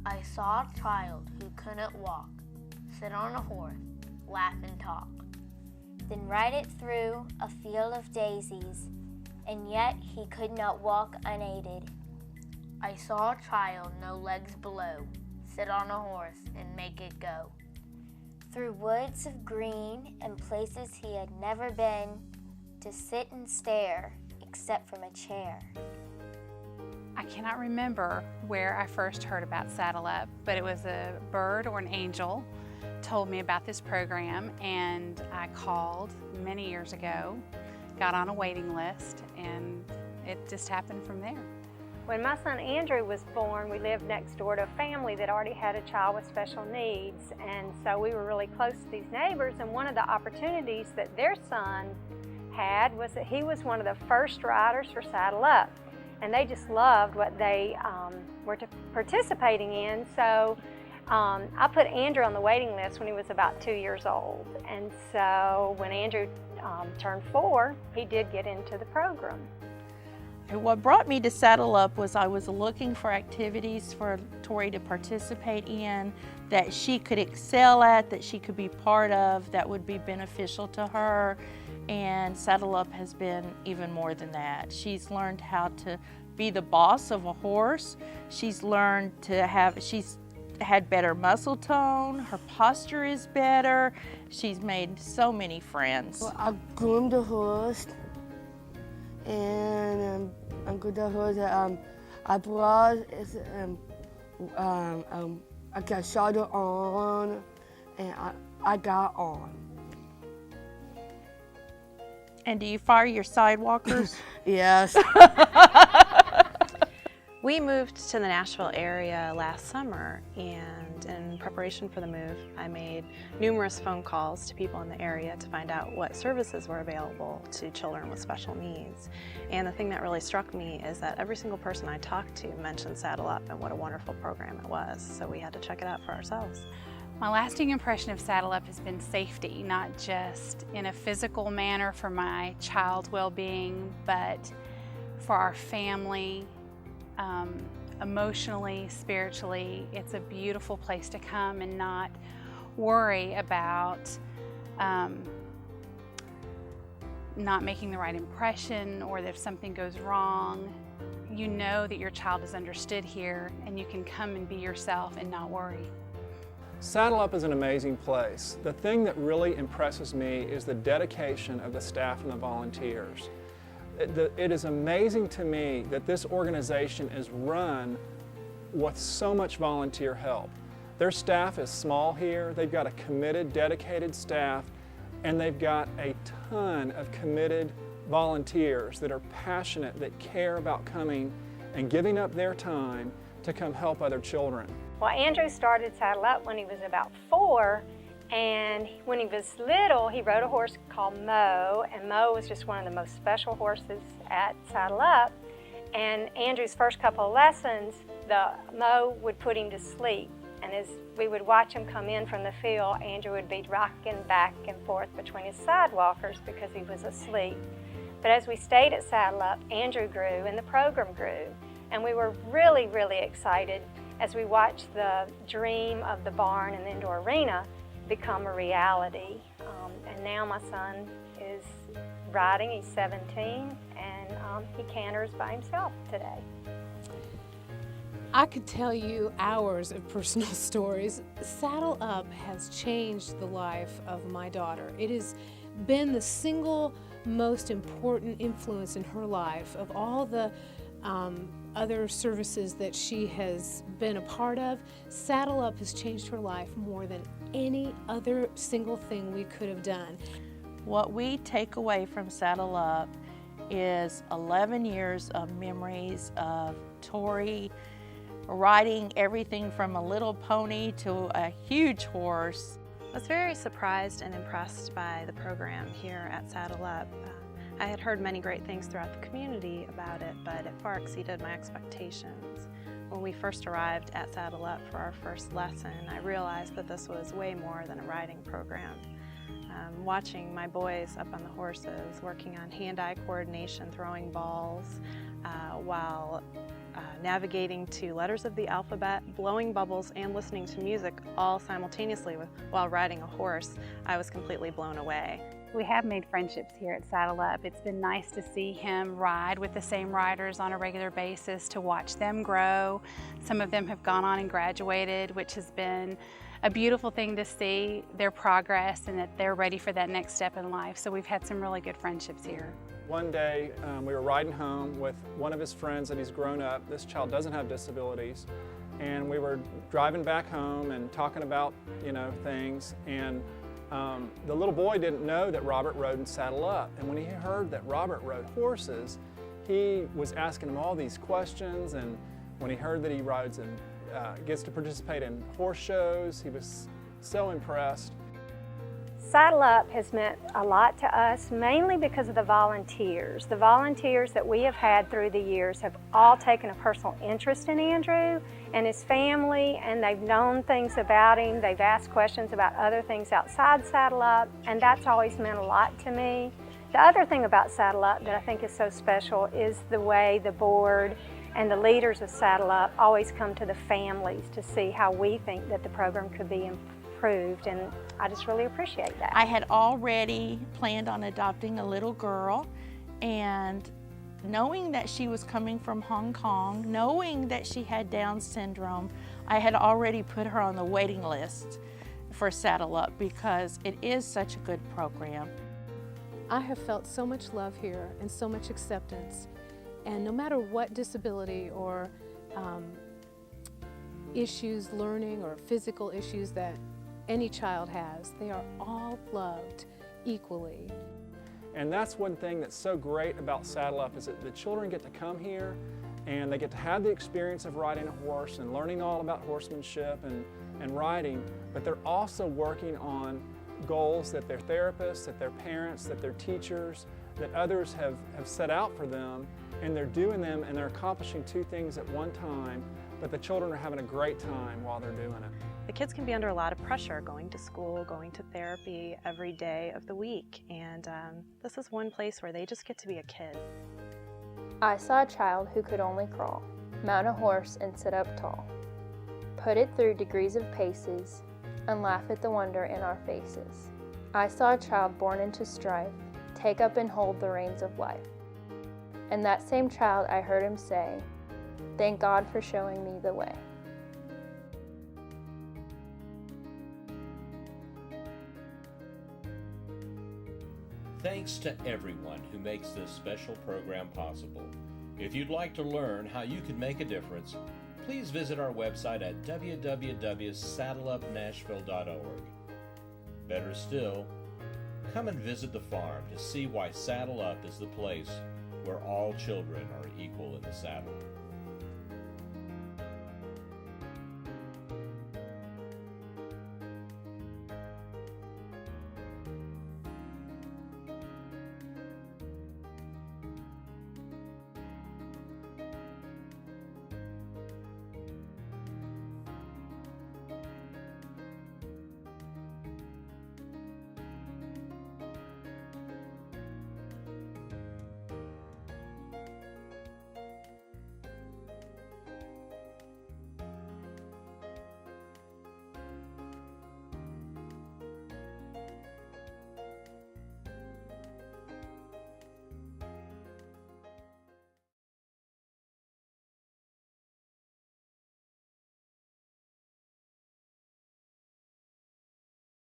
I saw a child who couldn't walk, sit on a horse, laugh and talk. Then ride it through a field of daisies, and yet he could not walk unaided. I saw a child no legs below, sit on a horse and make it go. Through woods of green and places he had never been, to sit and stare, except from a chair. I cannot remember where I first heard about Saddle Up, but it was a bird or an angel told me about this program, and I called many years ago, got on a waiting list, and it just happened from there. When my son Andrew was born, we lived next door to a family that already had a child with special needs, and so we were really close to these neighbors, and one of the opportunities that their son had was that he was one of the first riders for Saddle Up, and they just loved what they were participating in. So I put Andrew on the waiting list when he was about 2 years old, and so when Andrew turned 4, he did get into the program. What brought me to Saddle Up was I was looking for activities for Tori to participate in that she could excel at, that she could be part of, that would be beneficial to her. And Saddle Up has been even more than that. She's learned how to be the boss of a horse. She's learned to she's had better muscle tone, her posture is better. She's made so many friends. Well, I groomed the horse, and I groomed the horse. I brought I got saddle on, and I got on. And do you fire your sidewalkers? Yes. We moved to the Nashville area last summer, and in preparation for the move, I made numerous phone calls to people in the area to find out what services were available to children with special needs. And the thing that really struck me is that every single person I talked to mentioned Saddle Up and what a wonderful program it was, so we had to check it out for ourselves. My lasting impression of Saddle Up has been safety, not just in a physical manner for my child's well-being, but for our family, emotionally, spiritually. It's a beautiful place to come and not worry about not making the right impression, or that if something goes wrong, you know that your child is understood here and you can come and be yourself and not worry. Saddle Up is an amazing place. The thing that really impresses me is the dedication of the staff and the volunteers. It is amazing to me that this organization is run with so much volunteer help. Their staff is small here. They've got a committed, dedicated staff, and they've got a ton of committed volunteers that are passionate, that care about coming and giving up their time to come help other children. Well, Andrew started Saddle Up when he was about 4, and when he was little, he rode a horse called Mo, and Mo was just one of the most special horses at Saddle Up. And Andrew's first couple of lessons, Mo would put him to sleep, and as we would watch him come in from the field, Andrew would be rocking back and forth between his sidewalkers because he was asleep. But as we stayed at Saddle Up, Andrew grew and the program grew, and we were really, really excited as we watched the dream of the barn and the indoor arena become a reality. And now my son is riding, he's 17, and he canters by himself today. I could tell you hours of personal stories. Saddle Up has changed the life of my daughter. It has been the single most important influence in her life of all the other services that she has been a part of. Saddle Up has changed her life more than any other single thing we could have done. What we take away from Saddle Up is 11 years of memories of Tori riding everything from a little pony to a huge horse. I was very surprised and impressed by the program here at Saddle Up. I had heard many great things throughout the community about it, but it far exceeded my expectations. When we first arrived at Saddle Up for our first lesson, I realized that this was way more than a riding program. watching my boys up on the horses, working on hand-eye coordination, throwing balls, while navigating to letters of the alphabet, blowing bubbles, and listening to music all simultaneously while riding a horse, I was completely blown away. We have made friendships here at Saddle Up. It's been nice to see him ride with the same riders on a regular basis, to watch them grow. Some of them have gone on and graduated, which has been a beautiful thing to see their progress and that they're ready for that next step in life. So we've had some really good friendships here. One day we were riding home with one of his friends that he's grown up. This child doesn't have disabilities. And we were driving back home and talking about, things. And the little boy didn't know that Robert rode in Saddle Up. And when he heard that Robert rode horses, he was asking him all these questions. And when he heard that he rides and gets to participate in horse shows, he was so impressed. Saddle Up has meant a lot to us, mainly because of the volunteers. The volunteers that we have had through the years have all taken a personal interest in Andrew and his family, and they've known things about him. They've asked questions about other things outside Saddle Up, and that's always meant a lot to me. The other thing about Saddle Up that I think is so special is the way the board and the leaders of Saddle Up always come to the families to see how we think that the program could be improved, and I just really appreciate that. I had already planned on adopting a little girl, and knowing that she was coming from Hong Kong, knowing that she had Down syndrome, I had already put her on the waiting list for Saddle Up because it is such a good program. I have felt so much love here and so much acceptance, and no matter what disability or issues, learning or physical issues that any child has, they are all loved equally. And that's one thing that's so great about Saddle Up, is that the children get to come here and they get to have the experience of riding a horse and learning all about horsemanship and riding, but they're also working on goals that their therapists, that their parents, that their teachers, that others have set out for them, and they're doing them and they're accomplishing two things at one time, but the children are having a great time while they're doing it. The kids can be under a lot of pressure, going to school, going to therapy every day of the week, and this is one place where they just get to be a kid. I saw a child who could only crawl, mount a horse and sit up tall, put it through degrees of paces, and laugh at the wonder in our faces. I saw a child born into strife, take up and hold the reins of life. And that same child, I heard him say, "Thank God for showing me the way." Thanks to everyone who makes this special program possible. If you'd like to learn how you can make a difference, please visit our website at www.saddleupnashville.org. Better still, come and visit the farm to see why Saddle Up is the place where all children are equal in the saddle.